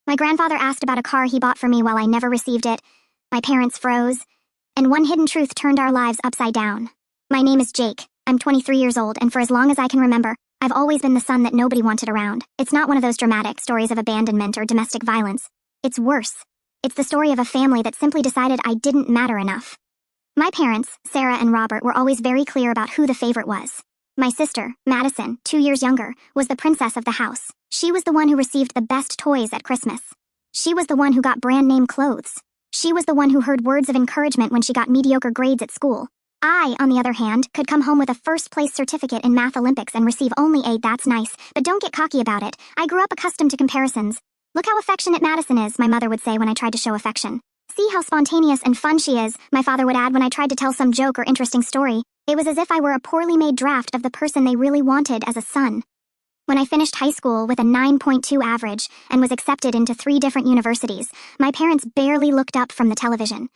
My grandfather asked about a car he bought for me while I never received it. My parents froze. And one hidden truth turned our lives upside down. My name is Jake. I'm 23 years old, and for as long as I can remember, I've always been the son that nobody wanted around. It's not one of those dramatic stories of abandonment or domestic violence. It's worse. It's the story of a family that simply decided I didn't matter enough. My parents, Sarah and Robert, were always very clear about who the favorite was. My sister, Madison, 2 years younger, was the princess of the house. She was the one who received the best toys at Christmas. She was the one who got brand-name clothes. She was the one who heard words of encouragement when she got mediocre grades at school. I, on the other hand, could come home with a first-place certificate in Math Olympics and receive only a "that's nice, but don't get cocky about it." I grew up accustomed to comparisons. "Look how affectionate Madison is," my mother would say when I tried to show affection. "See how spontaneous and fun she is," my father would add when I tried to tell some joke or interesting story. It was as if I were a poorly made draft of the person they really wanted as a son. When I finished high school with a 9.2 average and was accepted into 3 different universities, my parents barely looked up from the television.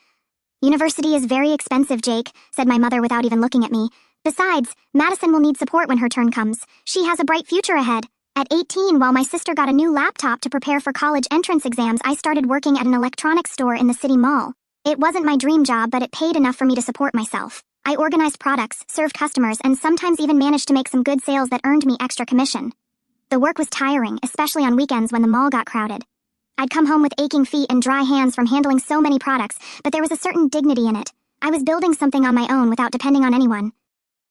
"University is very expensive, Jake," said my mother without even looking at me. "Besides, Madison will need support when her turn comes. She has a bright future ahead." At 18, while my sister got a new laptop to prepare for college entrance exams, I started working at an electronics store in the city mall. It wasn't my dream job, but it paid enough for me to support myself. I organized products, served customers, and sometimes even managed to make some good sales that earned me extra commission. The work was tiring, especially on weekends when the mall got crowded. I'd come home with aching feet and dry hands from handling so many products, but there was a certain dignity in it. I was building something on my own without depending on anyone.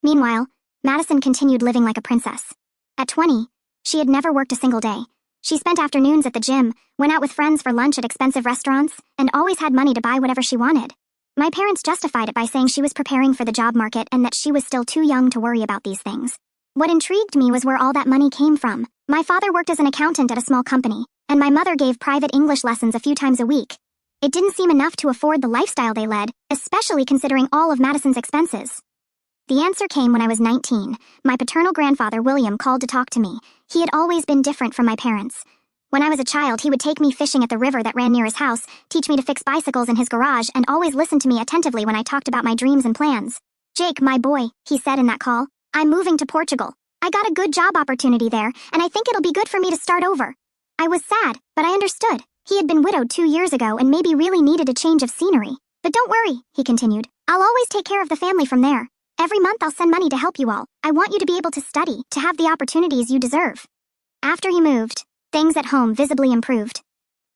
Meanwhile, Madison continued living like a princess. At 20, she had never worked a single day. She spent afternoons at the gym, went out with friends for lunch at expensive restaurants, and always had money to buy whatever she wanted. My parents justified it by saying she was preparing for the job market and that she was still too young to worry about these things. What intrigued me was where all that money came from. My father worked as an accountant at a small company, and my mother gave private English lessons a few times a week. It didn't seem enough to afford the lifestyle they led, especially considering all of Madison's expenses. The answer came when I was 19. My paternal grandfather, William, called to talk to me. He had always been different from my parents. When I was a child, he would take me fishing at the river that ran near his house, teach me to fix bicycles in his garage, and always listen to me attentively when I talked about my dreams and plans. "Jake, my boy," he said in that call, "I'm moving to Portugal. I got a good job opportunity there, and I think it'll be good for me to start over." I was sad, but I understood. He had been widowed 2 years ago and maybe really needed a change of scenery. "But don't worry," he continued. "I'll always take care of the family from there. Every month I'll send money to help you all. I want you to be able to study, to have the opportunities you deserve." After he moved, things at home visibly improved.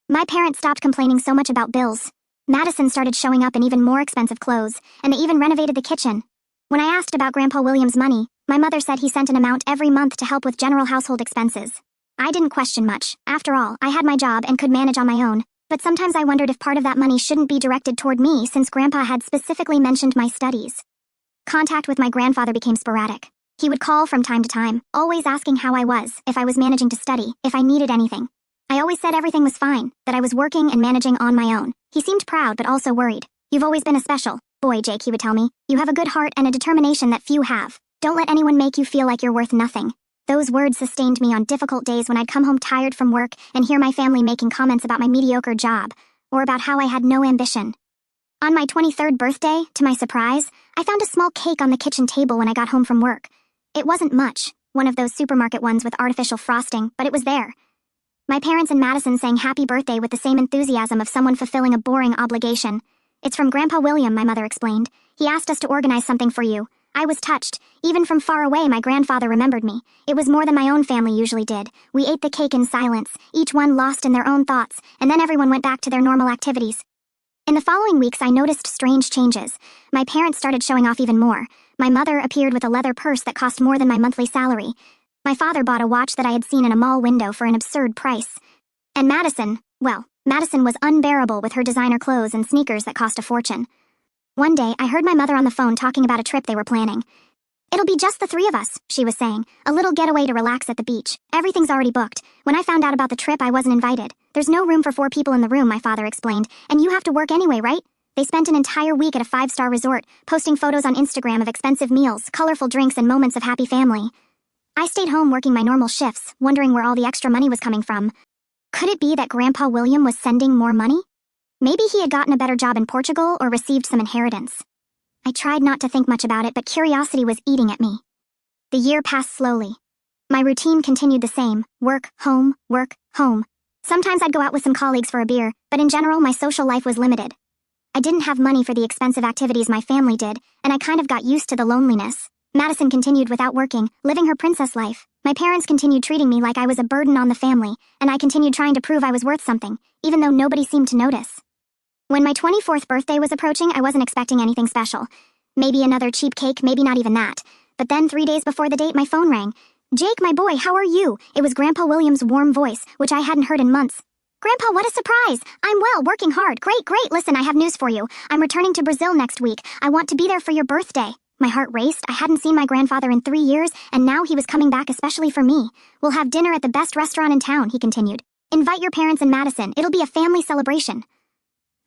My parents stopped complaining so much about bills. Madison started showing up in even more expensive clothes, and they even renovated the kitchen. When I asked about Grandpa William's money, my mother said he sent an amount every month to help with general household expenses. I didn't question much. After all, I had my job and could manage on my own, but sometimes I wondered if part of that money shouldn't be directed toward me since Grandpa had specifically mentioned my studies. Contact with my grandfather became sporadic. He would call from time to time, always asking how I was, if I was managing to study, if I needed anything. I always said everything was fine, that I was working and managing on my own. He seemed proud but also worried. "You've always been a special boy, Jake," he would tell me. "You have a good heart and a determination that few have. Don't let anyone make you feel like you're worth nothing." Those words sustained me on difficult days when I'd come home tired from work and hear my family making comments about my mediocre job, or about how I had no ambition. On my 23rd birthday, to my surprise, I found a small cake on the kitchen table when I got home from work. It wasn't much, one of those supermarket ones with artificial frosting, but it was there. My parents and Madison sang happy birthday with the same enthusiasm of someone fulfilling a boring obligation. "It's from Grandpa William," my mother explained. "He asked us to organize something for you." I was touched. Even from far away, my grandfather remembered me. It was more than my own family usually did. We ate the cake in silence, each one lost in their own thoughts, and then everyone went back to their normal activities. In the following weeks, I noticed strange changes. My parents started showing off even more. My mother appeared with a leather purse that cost more than my monthly salary. My father bought a watch that I had seen in a mall window for an absurd price. And Madison was unbearable with her designer clothes and sneakers that cost a fortune. One day, I heard my mother on the phone talking about a trip they were planning. "It'll be just the 3 of us," she was saying. "A little getaway to relax at the beach. Everything's already booked. When I found out about the trip, I wasn't invited. There's no room for 4 people in the room," my father explained. "And you have to work anyway, right?" They spent an entire week at a 5-star resort, posting photos on Instagram of expensive meals, colorful drinks, and moments of happy family. I stayed home working my normal shifts, wondering where all the extra money was coming from. Could it be that Grandpa William was sending more money? Maybe he had gotten a better job in Portugal or received some inheritance. I tried not to think much about it, but curiosity was eating at me. The year passed slowly. My routine continued the same: work, home, work, home. Sometimes I'd go out with some colleagues for a beer, but in general, my social life was limited. I didn't have money for the expensive activities my family did, and I kind of got used to the loneliness. Madison continued without working, living her princess life. My parents continued treating me like I was a burden on the family, and I continued trying to prove I was worth something, even though nobody seemed to notice. When my 24th birthday was approaching, I wasn't expecting anything special. Maybe another cheap cake, maybe not even that. But then 3 days before the date, my phone rang. "Jake, my boy, how are you?" It was Grandpa William's warm voice, which I hadn't heard in months. "Grandpa, what a surprise! I'm well, working hard. Great. Listen, I have news for you. I'm returning to Brazil next week. I want to be there for your birthday." My heart raced. I hadn't seen my grandfather in 3 years, and now he was coming back especially for me. "We'll have dinner at the best restaurant in town," he continued. "Invite your parents and Madison. It'll be a family celebration."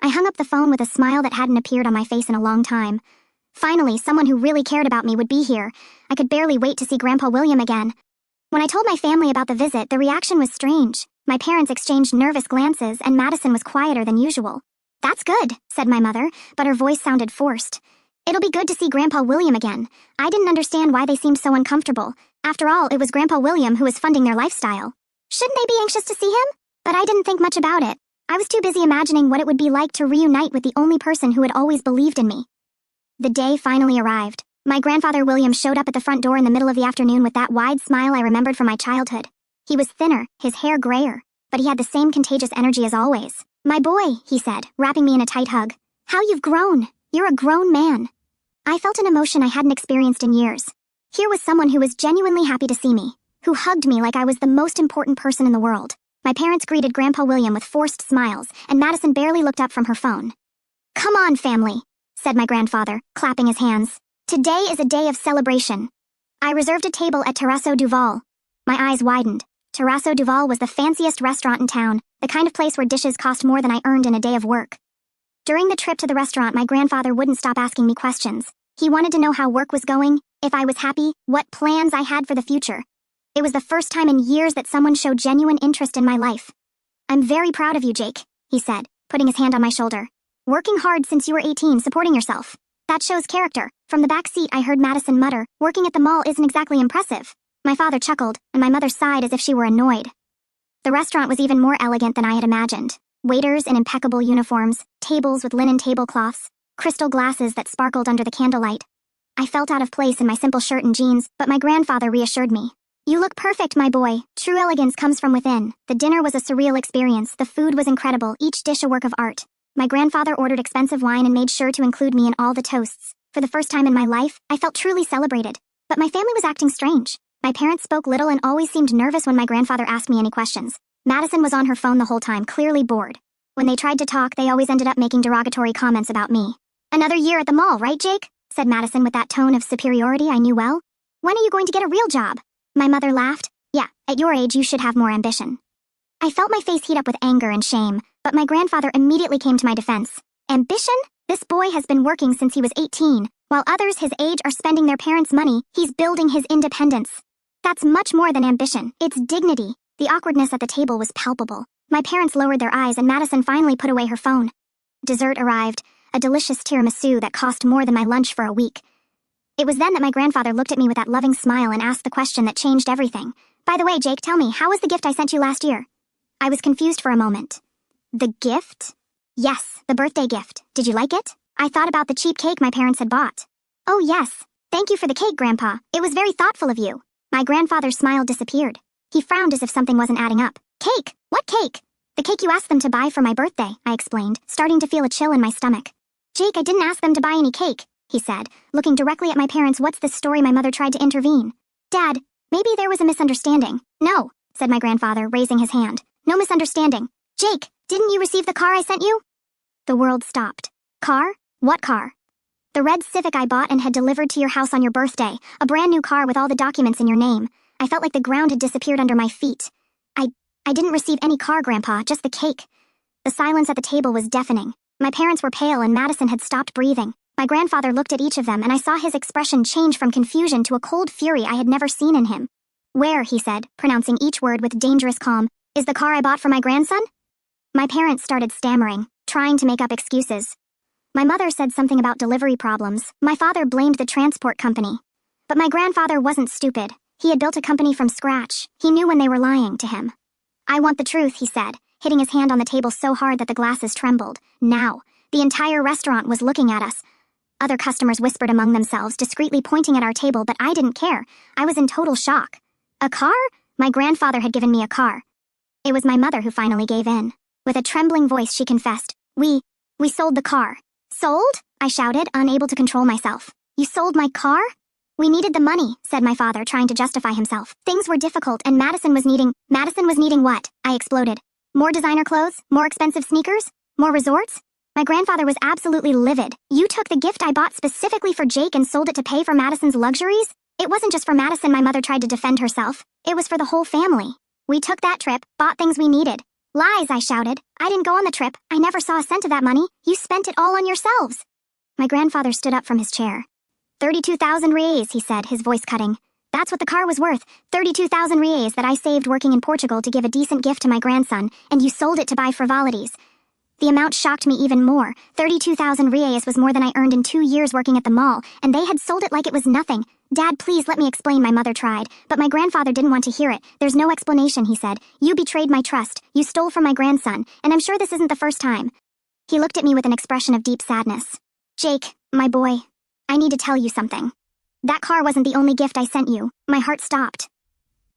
I hung up the phone with a smile that hadn't appeared on my face in a long time. Finally, someone who really cared about me would be here. I could barely wait to see Grandpa William again. When I told my family about the visit, the reaction was strange. My parents exchanged nervous glances, and Madison was quieter than usual. "That's good," said my mother, but her voice sounded forced. "It'll be good to see Grandpa William again." I didn't understand why they seemed so uncomfortable. After all, it was Grandpa William who was funding their lifestyle. Shouldn't they be anxious to see him? But I didn't think much about it. I was too busy imagining what it would be like to reunite with the only person who had always believed in me. The day finally arrived. My grandfather William showed up at the front door in the middle of the afternoon with that wide smile I remembered from my childhood. He was thinner, his hair grayer, but he had the same contagious energy as always. "My boy," he said, wrapping me in a tight hug. "How you've grown. You're a grown man." I felt an emotion I hadn't experienced in years. Here was someone who was genuinely happy to see me, who hugged me like I was the most important person in the world. My parents greeted Grandpa William with forced smiles, and Madison barely looked up from her phone. "Come on, family," said my grandfather, clapping his hands. "Today is a day of celebration." I reserved a table at Terrasso Duval. My eyes widened. Terrasso Duval was the fanciest restaurant in town, the kind of place where dishes cost more than I earned in a day of work. During the trip to the restaurant, my grandfather wouldn't stop asking me questions. He wanted to know how work was going, if I was happy, what plans I had for the future. It was the first time in years that someone showed genuine interest in my life. "I'm very proud of you, Jake," he said, putting his hand on my shoulder. "Working hard since you were 18, supporting yourself. That shows character." From the back seat, I heard Madison mutter, "Working at the mall isn't exactly impressive." My father chuckled, and my mother sighed as if she were annoyed. The restaurant was even more elegant than I had imagined. Waiters in impeccable uniforms, tables with linen tablecloths, crystal glasses that sparkled under the candlelight. I felt out of place in my simple shirt and jeans, but my grandfather reassured me. "You look perfect, my boy. True elegance comes from within." The dinner was a surreal experience. The food was incredible, each dish a work of art. My grandfather ordered expensive wine and made sure to include me in all the toasts. For the first time in my life, I felt truly celebrated. But my family was acting strange. My parents spoke little and always seemed nervous when my grandfather asked me any questions. Madison was on her phone the whole time, clearly bored. When they tried to talk, they always ended up making derogatory comments about me. "Another year at the mall, right, Jake?" said Madison with that tone of superiority I knew well. "When are you going to get a real job?" My mother laughed. "Yeah, at your age you should have more ambition." I felt my face heat up with anger and shame, but my grandfather immediately came to my defense. "Ambition? This boy has been working since he was 18. While others his age are spending their parents' money, he's building his independence. That's much more than ambition. It's dignity." The awkwardness at the table was palpable. My parents lowered their eyes and Madison finally put away her phone. Dessert arrived, a delicious tiramisu that cost more than my lunch for a week. It was then that my grandfather looked at me with that loving smile and asked the question that changed everything. "By the way, Jake, tell me, how was the gift I sent you last year?" I was confused for a moment. "The gift?" "Yes, the birthday gift. Did you like it?" I thought about the cheap cake my parents had bought. "Oh yes. Thank you for the cake, Grandpa. It was very thoughtful of you." My grandfather's smile disappeared. He frowned as if something wasn't adding up. "Cake? What cake?" "The cake you asked them to buy for my birthday," I explained, starting to feel a chill in my stomach. "Jake, I didn't ask them to buy any cake," he said, looking directly at my parents. "What's this story?" My mother tried to intervene. "Dad, maybe there was a misunderstanding." "No," said my grandfather, raising his hand. "No misunderstanding. Jake, didn't you receive the car I sent you?" The world stopped. "Car? What car?" "The red Civic I bought and had delivered to your house on your birthday. A brand new car with all the documents in your name." I felt like the ground had disappeared under my feet. I didn't receive any car, Grandpa, just the cake." The silence at the table was deafening. My parents were pale and Madison had stopped breathing. My grandfather looked at each of them and I saw his expression change from confusion to a cold fury I had never seen in him. "Where," he said, pronouncing each word with dangerous calm, "is the car I bought for my grandson?" My parents started stammering, trying to make up excuses. My mother said something about delivery problems. My father blamed the transport company. But my grandfather wasn't stupid. He had built a company from scratch. He knew when they were lying to him. "I want the truth," he said, hitting his hand on the table so hard that the glasses trembled. Now, the entire restaurant was looking at us. Other customers whispered among themselves, discreetly pointing at our table, but I didn't care. I was in total shock. A car? My grandfather had given me a car. It was my mother who finally gave in. With a trembling voice, she confessed, We sold the car. Sold? I shouted, unable to control myself. You sold my car? We needed the money, said my father, trying to justify himself. Things were difficult, and Madison was needing what? I exploded. More designer clothes? More expensive sneakers? More resorts? My grandfather was absolutely livid. You took the gift I bought specifically for Jake and sold it to pay for Madison's luxuries? It wasn't just for Madison, my mother tried to defend herself. It was for the whole family. We took that trip, bought things we needed. Lies, I shouted. I didn't go on the trip. I never saw a cent of that money. You spent it all on yourselves. My grandfather stood up from his chair. 32,000 reais, he said, his voice cutting. That's what the car was worth. 32,000 reais that I saved working in Portugal to give a decent gift to my grandson, and you sold it to buy frivolities. The amount shocked me even more. 32,000 reais was more than I earned in 2 years working at the mall, and they had sold it like it was nothing. Dad, please let me explain, my mother tried. But my grandfather didn't want to hear it. There's no explanation, he said. You betrayed my trust. You stole from my grandson, and I'm sure this isn't the first time. He looked at me with an expression of deep sadness. Jake, my boy, I need to tell you something. That car wasn't the only gift I sent you. My heart stopped.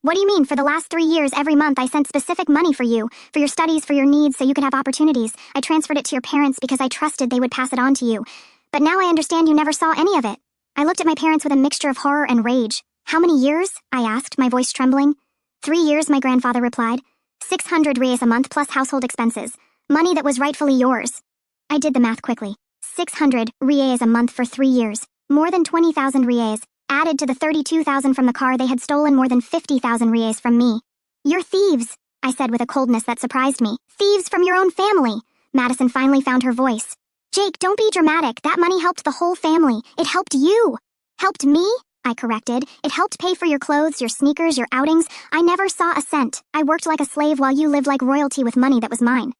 What do you mean? For the last 3 years, every month I sent specific money for you, for your studies, for your needs, so you could have opportunities. I transferred it to your parents because I trusted they would pass it on to you. But now I understand you never saw any of it. I looked at my parents with a mixture of horror and rage. How many years? I asked, my voice trembling. 3 years, my grandfather replied. 600 reais a month plus household expenses. Money that was rightfully yours. I did the math quickly. 600 reais a month for 3 years. More than 20,000 reais. Added to the 32,000 from the car, they had stolen more than 50,000 reais from me. You're thieves, I said with a coldness that surprised me. Thieves from your own family. Madison finally found her voice. Jake, don't be dramatic. That money helped the whole family. It helped you. Helped me? I corrected. It helped pay for your clothes, your sneakers, your outings. I never saw a cent. I worked like a slave while you lived like royalty with money that was mine.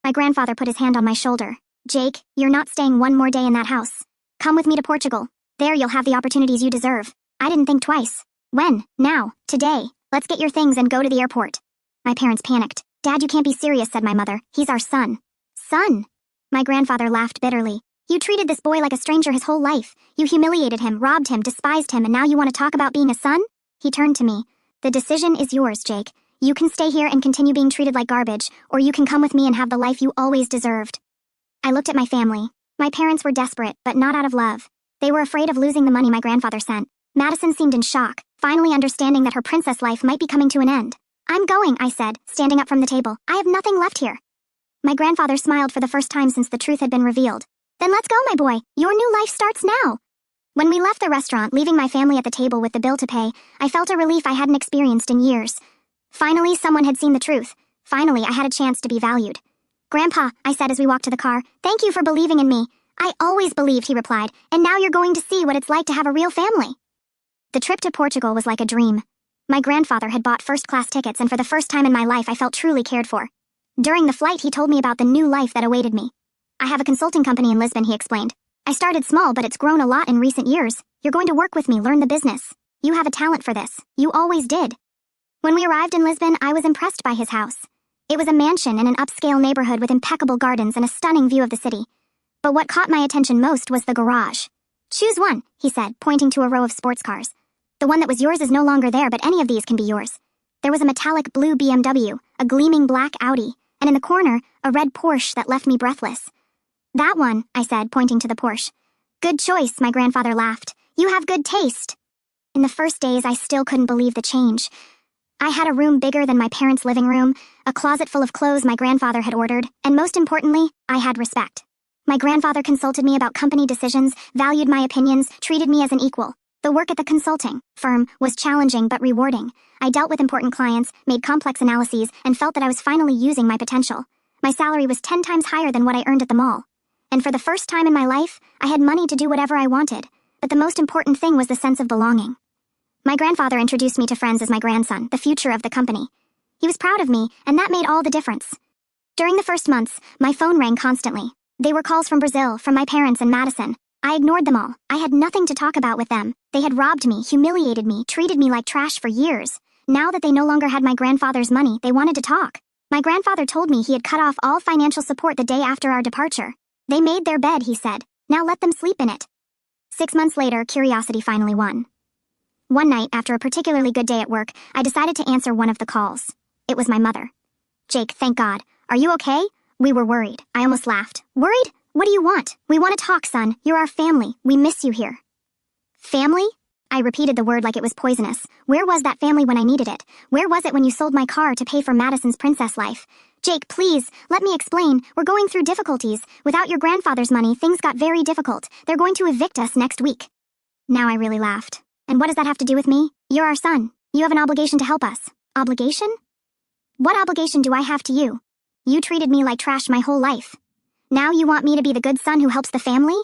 My grandfather put his hand on my shoulder. Jake, you're not staying one more day in that house. Come with me to Portugal. There you'll have the opportunities you deserve. I didn't think twice. When? Now. Today. Let's get your things and go to the airport. My parents panicked. Dad, you can't be serious, said my mother. He's our son. Son? My grandfather laughed bitterly. You treated this boy like a stranger his whole life. You humiliated him, robbed him, despised him, and now you want to talk about being a son? He turned to me. The decision is yours, Jake. You can stay here and continue being treated like garbage, or you can come with me and have the life you always deserved. I looked at my family. My parents were desperate, but not out of love. They were afraid of losing the money my grandfather sent. Madison seemed in shock, finally understanding that her princess life might be coming to an end. I'm going, I said, standing up from the table. I have nothing left here. My grandfather smiled for the first time since the truth had been revealed. Then let's go, my boy. Your new life starts now. When we left the restaurant, leaving my family at the table with the bill to pay, I felt a relief I hadn't experienced in years. Finally, someone had seen the truth. Finally, I had a chance to be valued. Grandpa, I said as we walked to the car, thank you for believing in me. I always believed, he replied, and now you're going to see what it's like to have a real family. The trip to Portugal was like a dream. My grandfather had bought first-class tickets, and for the first time in my life I felt truly cared for. During the flight, he told me about the new life that awaited me. I have a consulting company in Lisbon, he explained. I started small, but it's grown a lot in recent years. You're going to work with me, learn the business. You have a talent for this. You always did. When we arrived in Lisbon, I was impressed by his house. It was a mansion in an upscale neighborhood with impeccable gardens and a stunning view of the city. But what caught my attention most was the garage. Choose one, he said, pointing to a row of sports cars. The one that was yours is no longer there, but any of these can be yours. There was a metallic blue BMW, a gleaming black Audi, and in the corner, a red Porsche that left me breathless. That one, I said, pointing to the Porsche. Good choice, my grandfather laughed. You have good taste. In the first days, I still couldn't believe the change. I had a room bigger than my parents' living room, a closet full of clothes my grandfather had ordered, and most importantly, I had respect. My grandfather consulted me about company decisions, valued my opinions, treated me as an equal. The work at the consulting firm was challenging but rewarding. I dealt with important clients, made complex analyses, and felt that I was finally using my potential. My salary was 10 times higher than what I earned at the mall. And for the first time in my life, I had money to do whatever I wanted. But the most important thing was the sense of belonging. My grandfather introduced me to friends as my grandson, the future of the company. He was proud of me, and that made all the difference. During the first months, my phone rang constantly. They were calls from Brazil, from my parents and Madison. I ignored them all. I had nothing to talk about with them. They had robbed me, humiliated me, treated me like trash for years. Now that they no longer had my grandfather's money, they wanted to talk. My grandfather told me he had cut off all financial support the day after our departure. They made their bed, he said. Now let them sleep in it. 6 months later, curiosity finally won. One night, after a particularly good day at work, I decided to answer one of the calls. It was my mother. Jake, thank God. Are you okay? We were worried. I almost laughed. Worried? What do you want? We want to talk, son. You're our family. We miss you here. Family? I repeated the word like it was poisonous. Where was that family when I needed it? Where was it when you sold my car to pay for Madison's princess life? Jake, please, let me explain. We're going through difficulties. Without your grandfather's money, things got very difficult. They're going to evict us next week. Now I really laughed. And what does that have to do with me? You're our son. You have an obligation to help us. Obligation? What obligation do I have to you? You treated me like trash my whole life. Now you want me to be the good son who helps the family?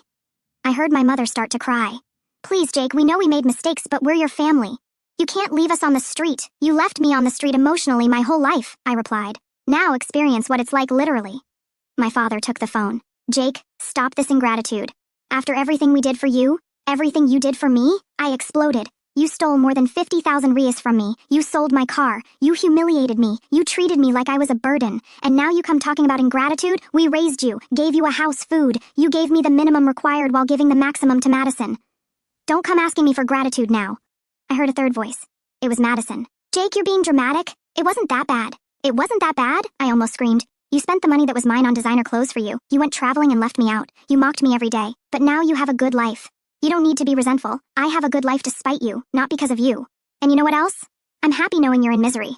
I heard my mother start to cry. Please, Jake, we know we made mistakes, but we're your family. You can't leave us on the street. You left me on the street emotionally my whole life, I replied. Now experience what it's like literally. My father took the phone. Jake, stop this ingratitude. After everything we did for you, everything you did for me, I exploded. You stole more than 50,000 Rias from me. You sold my car. You humiliated me. You treated me like I was a burden. And now you come talking about ingratitude? We raised you, gave you a house, food. You gave me the minimum required while giving the maximum to Madison. Don't come asking me for gratitude now. I heard a third voice. It was Madison. Jake, you're being dramatic. It wasn't that bad. It wasn't that bad, I almost screamed. You spent the money that was mine on designer clothes for you. You went traveling and left me out. You mocked me every day. But now you have a good life. You don't need to be resentful. I have a good life to spite you, not because of you. And you know what else? I'm happy knowing you're in misery.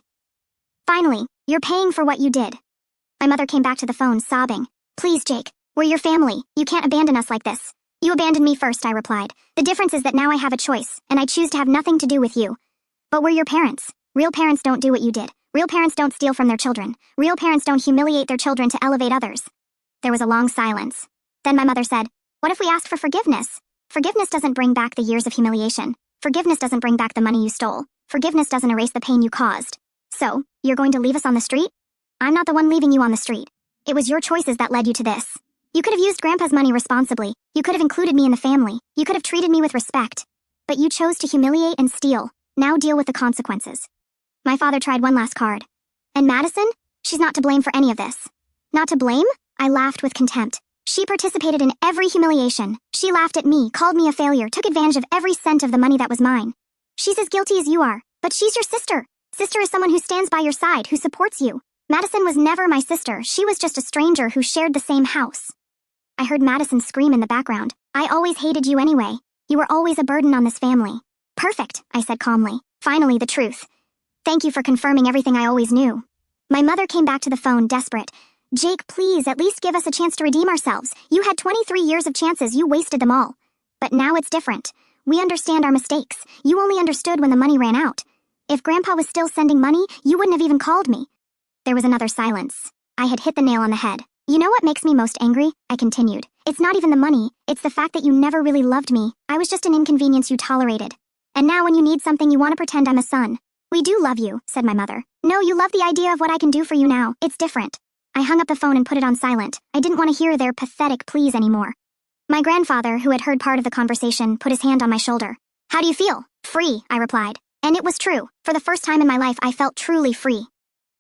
Finally, you're paying for what you did. My mother came back to the phone, sobbing. Please, Jake, we're your family. You can't abandon us like this. You abandoned me first, I replied. The difference is that now I have a choice, and I choose to have nothing to do with you. But we're your parents. Real parents don't do what you did. Real parents don't steal from their children. Real parents don't humiliate their children to elevate others. There was a long silence. Then my mother said, what if we ask for forgiveness? Forgiveness doesn't bring back the years of humiliation. Forgiveness doesn't bring back the money you stole. Forgiveness doesn't erase the pain you caused. So, you're going to leave us on the street? I'm not the one leaving you on the street. It was your choices that led you to this. You could have used Grandpa's money responsibly. You could have included me in the family. You could have treated me with respect. But you chose to humiliate and steal. Now deal with the consequences. My father tried one last card. And Madison? She's not to blame for any of this. Not to blame? I laughed with contempt. She participated in every humiliation. She laughed at me, called me a failure, took advantage of every cent of the money that was mine. She's as guilty as you are, but she's your sister. Sister is someone who stands by your side, who supports you. Madison was never my sister. She was just a stranger who shared the same house. I heard Madison scream in the background. I always hated you anyway. You were always a burden on this family. Perfect, I said calmly. Finally, the truth. Thank you for confirming everything I always knew. My mother came back to the phone, desperate. Jake, please, at least give us a chance to redeem ourselves. You had 23 years of chances. You wasted them all. But now it's different. We understand our mistakes. You only understood when the money ran out. If Grandpa was still sending money, you wouldn't have even called me. There was another silence. I had hit the nail on the head. You know what makes me most angry? I continued. It's not even the money. It's the fact that you never really loved me. I was just an inconvenience you tolerated. And now when you need something, you want to pretend I'm a son. We do love you, said my mother. No, you love the idea of what I can do for you now. It's different. I hung up the phone and put it on silent. I didn't want to hear their pathetic pleas anymore. My grandfather, who had heard part of the conversation, put his hand on my shoulder. How do you feel? Free, I replied. And it was true. For the first time in my life, I felt truly free.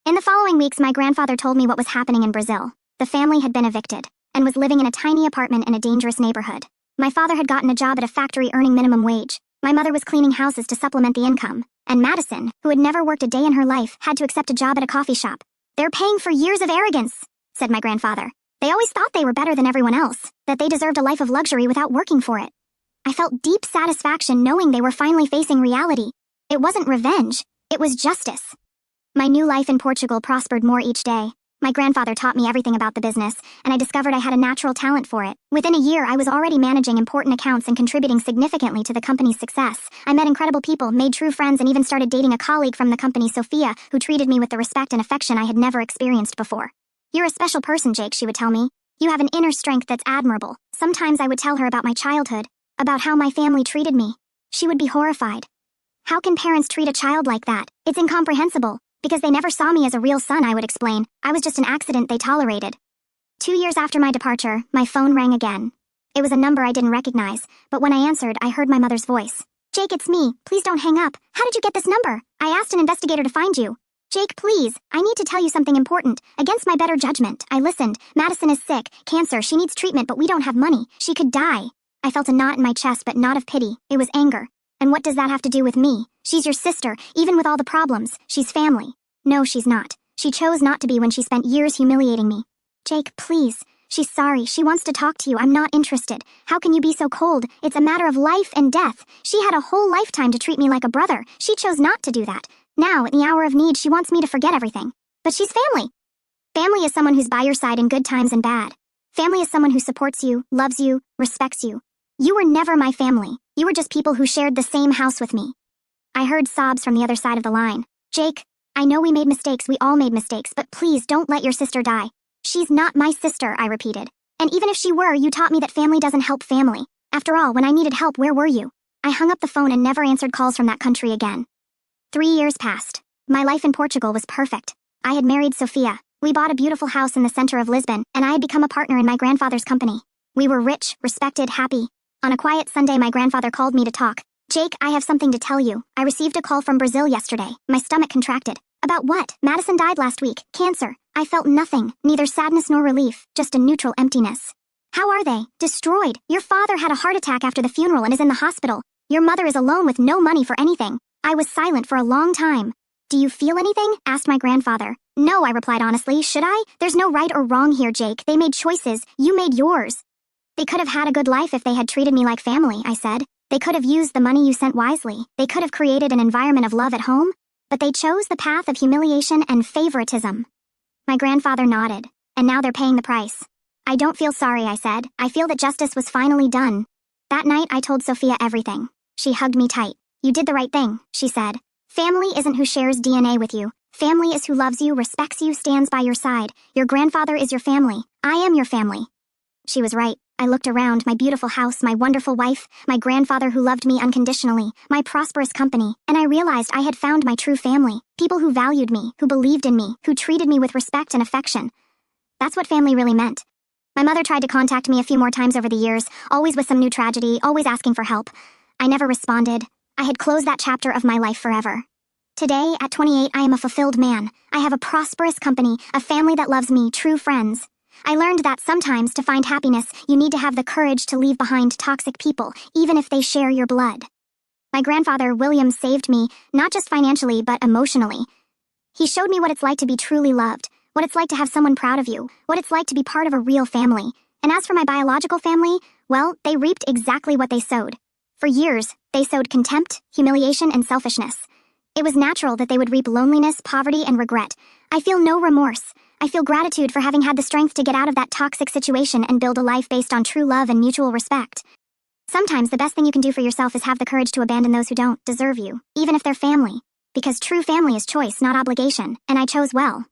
In the following weeks, my grandfather told me what was happening in Brazil. The family had been evicted and was living in a tiny apartment in a dangerous neighborhood. My father had gotten a job at a factory earning minimum wage. My mother was cleaning houses to supplement the income. And Madison, who had never worked a day in her life, had to accept a job at a coffee shop. They're paying for years of arrogance, said my grandfather. They always thought they were better than everyone else, that they deserved a life of luxury without working for it. I felt deep satisfaction knowing they were finally facing reality. It wasn't revenge, it was justice. My new life in Portugal prospered more each day. My grandfather taught me everything about the business, and I discovered I had a natural talent for it. Within a year, I was already managing important accounts and contributing significantly to the company's success. I met incredible people, made true friends, and even started dating a colleague from the company, Sophia, who treated me with the respect and affection I had never experienced before. You're a special person, Jake, she would tell me. You have an inner strength that's admirable. Sometimes I would tell her about my childhood, about how my family treated me. She would be horrified. How can parents treat a child like that? It's incomprehensible. Because they never saw me as a real son, I would explain. I was just an accident they tolerated. 2 years after my departure, my phone rang again. It was a number I didn't recognize, but when I answered, I heard my mother's voice. Jake, it's me. Please don't hang up. How did you get this number? I asked an investigator to find you. Jake, please, I need to tell you something important. Against my better judgment, I listened. Madison is sick, cancer, she needs treatment, but we don't have money. She could die. I felt a knot in my chest, but not of pity. It was anger. And what does that have to do with me? She's your sister, even with all the problems. She's family. No, she's not. She chose not to be when she spent years humiliating me. Jake, please. She's sorry. She wants to talk to you. I'm not interested. How can you be so cold? It's a matter of life and death. She had a whole lifetime to treat me like a brother. She chose not to do that. Now, at the hour of need, she wants me to forget everything. But she's family. Family is someone who's by your side in good times and bad. Family is someone who supports you, loves you, respects you. You were never my family. You were just people who shared the same house with me. I heard sobs from the other side of the line. Jake, I know we made mistakes, we all made mistakes, but please don't let your sister die. She's not my sister, I repeated. And even if she were, you taught me that family doesn't help family. After all, when I needed help, where were you? I hung up the phone and never answered calls from that country again. 3 years passed. My life in Portugal was perfect. I had married Sophia. We bought a beautiful house in the center of Lisbon, and I had become a partner in my grandfather's company. We were rich, respected, happy. On a quiet Sunday, my grandfather called me to talk. Jake, I have something to tell you. I received a call from Brazil yesterday. My stomach contracted. About what? Madison died last week. Cancer. I felt nothing, neither sadness nor relief, just a neutral emptiness. How are they? Destroyed. Your father had a heart attack after the funeral and is in the hospital. Your mother is alone with no money for anything. I was silent for a long time. Do you feel anything? Asked my grandfather. No, I replied honestly. Should I? There's no right or wrong here, Jake. They made choices. You made yours. They could have had a good life if they had treated me like family, I said. They could have used the money you sent wisely. They could have created an environment of love at home. But they chose the path of humiliation and favoritism. My grandfather nodded. And now they're paying the price. I don't feel sorry, I said. I feel that justice was finally done. That night, I told Sophia everything. She hugged me tight. You did the right thing, she said. Family isn't who shares DNA with you. Family is who loves you, respects you, stands by your side. Your grandfather is your family. I am your family. She was right. I looked around, my beautiful house, my wonderful wife, my grandfather who loved me unconditionally, my prosperous company, and I realized I had found my true family. People who valued me, who believed in me, who treated me with respect and affection. That's what family really meant. My mother tried to contact me a few more times over the years, always with some new tragedy, always asking for help. I never responded. I had closed that chapter of my life forever. Today, at 28, I am a fulfilled man. I have a prosperous company, a family that loves me, true friends. I learned that sometimes, to find happiness, you need to have the courage to leave behind toxic people, even if they share your blood. My grandfather, William, saved me, not just financially, but emotionally. He showed me what it's like to be truly loved, what it's like to have someone proud of you, what it's like to be part of a real family. And as for my biological family, well, they reaped exactly what they sowed. For years, they sowed contempt, humiliation, and selfishness. It was natural that they would reap loneliness, poverty, and regret. I feel no remorse. I feel gratitude for having had the strength to get out of that toxic situation and build a life based on true love and mutual respect. Sometimes the best thing you can do for yourself is have the courage to abandon those who don't deserve you, even if they're family. Because true family is choice, not obligation, and I chose well.